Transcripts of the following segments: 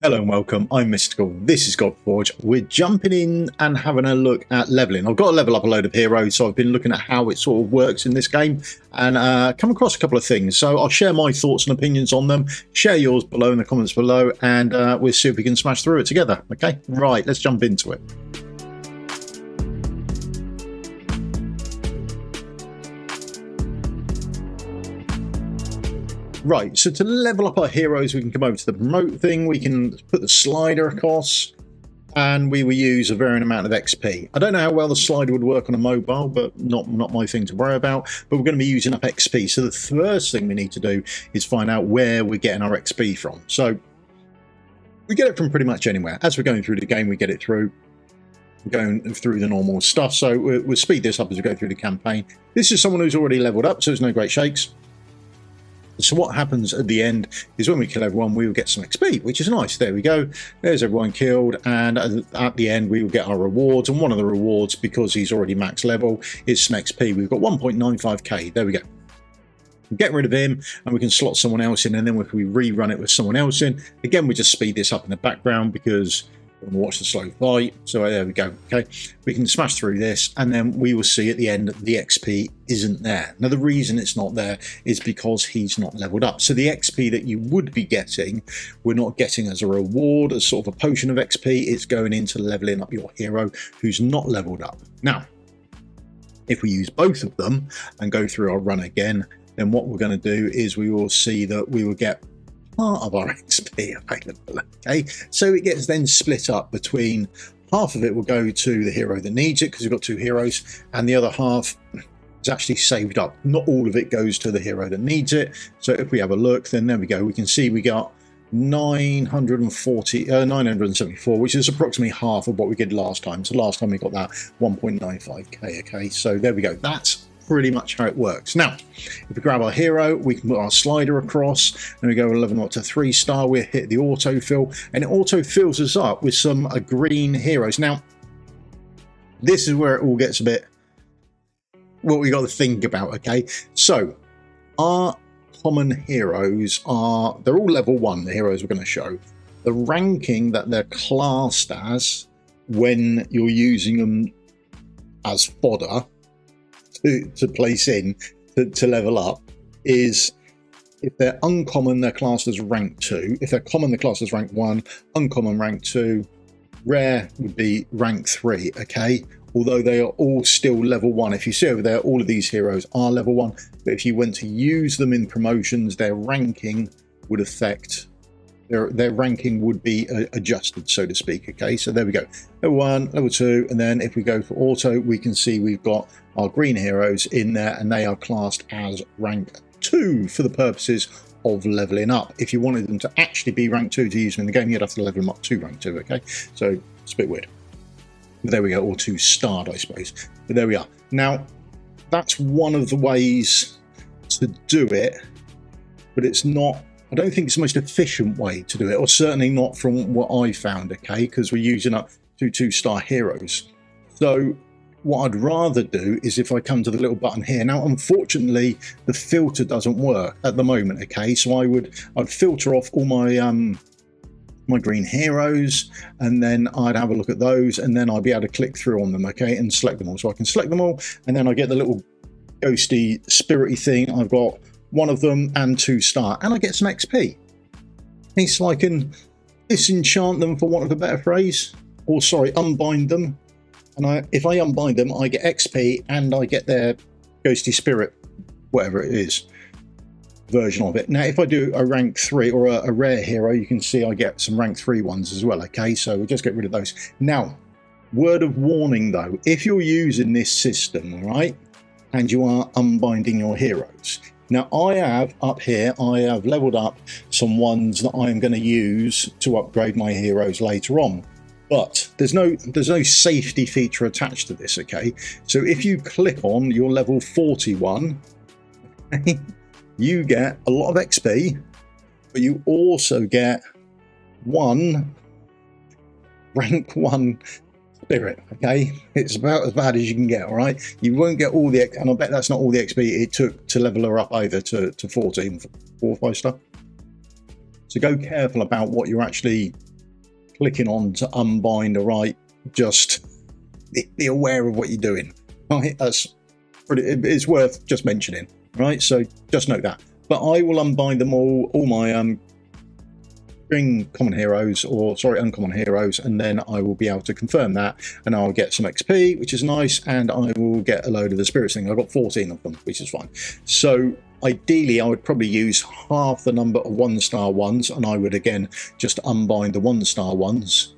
Hello and welcome, I'm Mystical, this is Godforge. We're jumping in and having a look at leveling. I've got to level up a load of heroes, so I've been looking at how it sort of works in this game and come across a couple of things. So I'll share my thoughts and opinions on them, share yours below in the comments below, and we'll see if we can smash through it together, okay? Right, let's jump into it. Right, so to level up our heroes, we can come over to the promote thing, we can put the slider across, and we will use a varying amount of XP. I don't know how well the slider would work on a mobile, but not my thing to worry about, but we're going to be using up XP. So the first thing we need to do is find out where we're getting our XP from. So we get it from pretty much anywhere. As we're going through the game, we get it through going through the normal stuff. So we'll speed this up as we go through the campaign. This is someone who's already leveled up, so it's no great shakes. So what happens at the end is when we kill everyone, we will get some XP, which is nice. There we go. There's everyone killed. And at the end, we will get our rewards. And one of the rewards, because he's already max level, is some XP. We've got 1.95k. There we go. Get rid of him and we can slot someone else in. And then if we rerun it with someone else in, again, we just speed this up in the background because we want to watch the slow fight. So there we go. Okay, we can smash through this and then we will see at the end the XP isn't there. Now the reason it's not there is because he's not leveled up. So the XP that you would be getting, we're not getting as a reward, as sort of a potion of XP. It's going into leveling up your hero who's not leveled up. Now if we use both of them and go through our run again, then what we're going to do is we will see that we will get part of our XP available. Okay, so it gets then split up between half of it will go to the hero that needs it because we've got two heroes, and the other half is actually saved up. Not all of it goes to the hero that needs it. So if we have a look, then there we go. We can see we got 974, which is approximately half of what we did last time. So last time we got that 1.95k. Okay, so there we go. That's pretty much how it works. Now if we grab our hero, we can put our slider across and we go 11 up to 3-star. We hit the autofill and it auto fills us up with some green heroes. Now this is where it all gets a bit what we got to think about. Okay, so our common heroes are, they're all level 1, the heroes we're going to show. The ranking that they're classed as when you're using them as fodder to place in to level up is, if they're uncommon, they're classed as rank 2. If they're common, they're classed as rank 1. Uncommon, rank 2. Rare would be rank 3. Okay, although they are all still level 1. If you see over there, all of these heroes are level 1, but if you went to use them in promotions, their ranking would affect, their ranking would be adjusted, so to speak. Okay, so there we go, level 1, level 2, and then if we go for auto, we can see we've got our green heroes in there and they are classed as rank 2 for the purposes of leveling up. If you wanted them to actually be rank 2 to use them in the game, you'd have to level them up to rank 2. Okay, so it's a bit weird, but there we go, or 2-starred I suppose, but there we are. Now that's one of the ways to do it, but it's not, I don't think it's the most efficient way to do it, or certainly not from what I found. Okay, because we're using up 2-star heroes. So what I'd rather do is if I come to the little button here. Now unfortunately the filter doesn't work at the moment. Okay, so I'd filter off all my my green heroes and then I'd have a look at those and then I'd be able to click through on them, okay, and select them all. So I can select them all and then I get the little ghosty spirity thing. I've got one of them and 2-star and I get some XP. It's like an disenchant them, for want of a better phrase, or sorry, unbind them. And if I unbind them, I get XP and I get their ghosty spirit, whatever it is, version of it. Now, if I do a rank 3 or a rare hero, you can see I get some rank 3 ones as well. Okay, so we'll just get rid of those. Now, word of warning though, if you're using this system, right, and you are unbinding your heroes. Now, I have up here, I have leveled up some ones that I'm going to use to upgrade my heroes later on. But there's no safety feature attached to this. Okay, so if you click on your level 41, you get a lot of XP, but you also get one rank 1 spirit. Okay, it's about as bad as you can get. All right, you won't get all the, and I bet that's not all the XP it took to level her up either to 14, 4 or 5 star. So go careful about what you're actually clicking on to unbind, all right, just be aware of what you're doing. Right, it's worth just mentioning, right? So just note that. But I will unbind them all my uncommon heroes, and then I will be able to confirm that, and I'll get some XP, which is nice, and I will get a load of the spirits thing. I've got 14 of them, which is fine. So ideally I would probably use half the number of 1-star ones, and I would again just unbind the 1-star ones,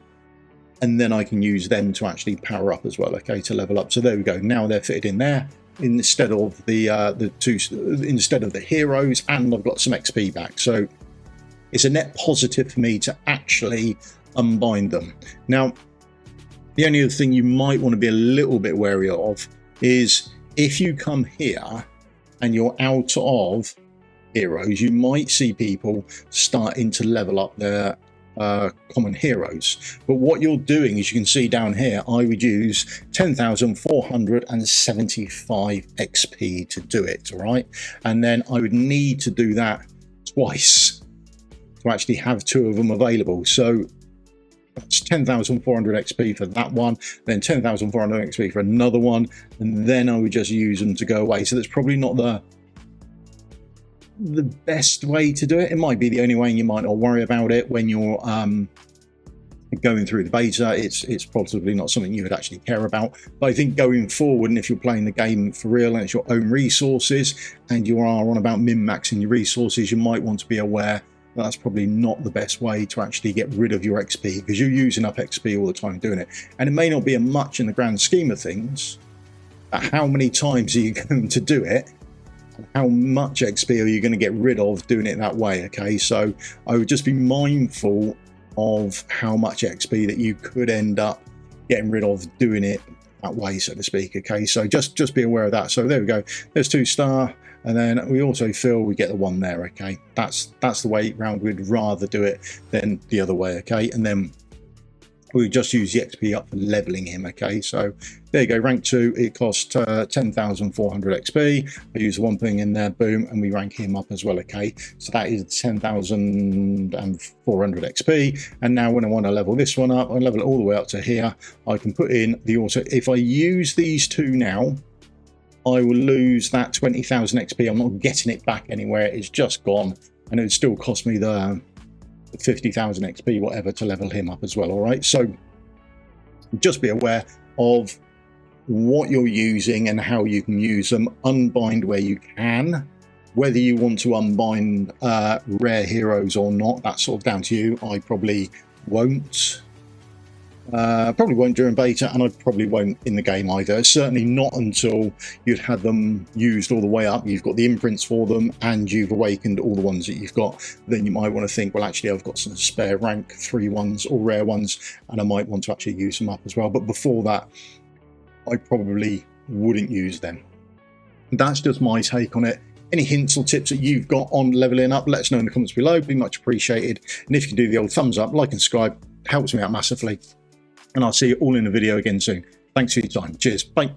and then I can use them to actually power up as well, okay, to level up. So there we go. Now they're fitted in there instead of instead of the heroes, and I've got some XP back. So it's a net positive for me to actually unbind them. Now, the only other thing you might want to be a little bit wary of is if you come here and you're out of heroes, you might see people starting to level up their common heroes. But what you're doing, as you can see down here, I would use 10,475 XP to do it, all right? And then I would need to do that twice to actually have 2 of them available. So that's 10,400 XP for that one, then 10,400 XP for another one, and then I would just use them to go away. So that's probably not the best way to do it. It might be the only way, and you might not worry about it when you're going through the beta. It's possibly not something you would actually care about. But I think going forward, and if you're playing the game for real and it's your own resources and you are on about min-maxing your resources, you might want to be aware that that's probably not the best way to actually get rid of your XP, because you're using up XP all the time doing it. And it may not be a much in the grand scheme of things, but how many times are you going to do it? And how much XP are you going to get rid of doing it that way? Okay, so I would just be mindful of how much XP that you could end up getting rid of doing it that way, so to speak. Okay, so just be aware of that. So there we go, there's 2-star, and then we also feel we get the 1 there. Okay, that's the way round we'd rather do it than the other way. Okay, and then we just use the XP up for leveling him. Okay, so there you go, rank 2, it costs 10,400 XP. I use one thing in there, boom, and we rank him up as well. Okay, so that is 10,400 XP. And now when I want to level this one up, I level it all the way up to here. I can put in the auto. If I use these 2 now, I will lose that 20,000 XP. I'm not getting it back anywhere, it's just gone, and it would still cost me the 50,000 XP, whatever, to level him up as well. All right, so just be aware of what you're using and how you can use them. Unbind where you can. Whether you want to unbind rare heroes or not, that's sort of down to you. I probably won't. Probably won't during beta, and I probably won't in the game either. Certainly not until you've had them used all the way up, you've got the imprints for them, and you've awakened all the ones that you've got. Then you might want to think, well, actually I've got some spare rank 3 ones or rare ones, and I might want to actually use them up as well. But before that, I probably wouldn't use them. That's just my take on it. Any hints or tips that you've got on leveling up, let us know in the comments below. It'd be much appreciated. And if you can do the old thumbs up, like and subscribe, helps me out massively. And I'll see you all in a video again soon. Thanks for your time. Cheers. Bye.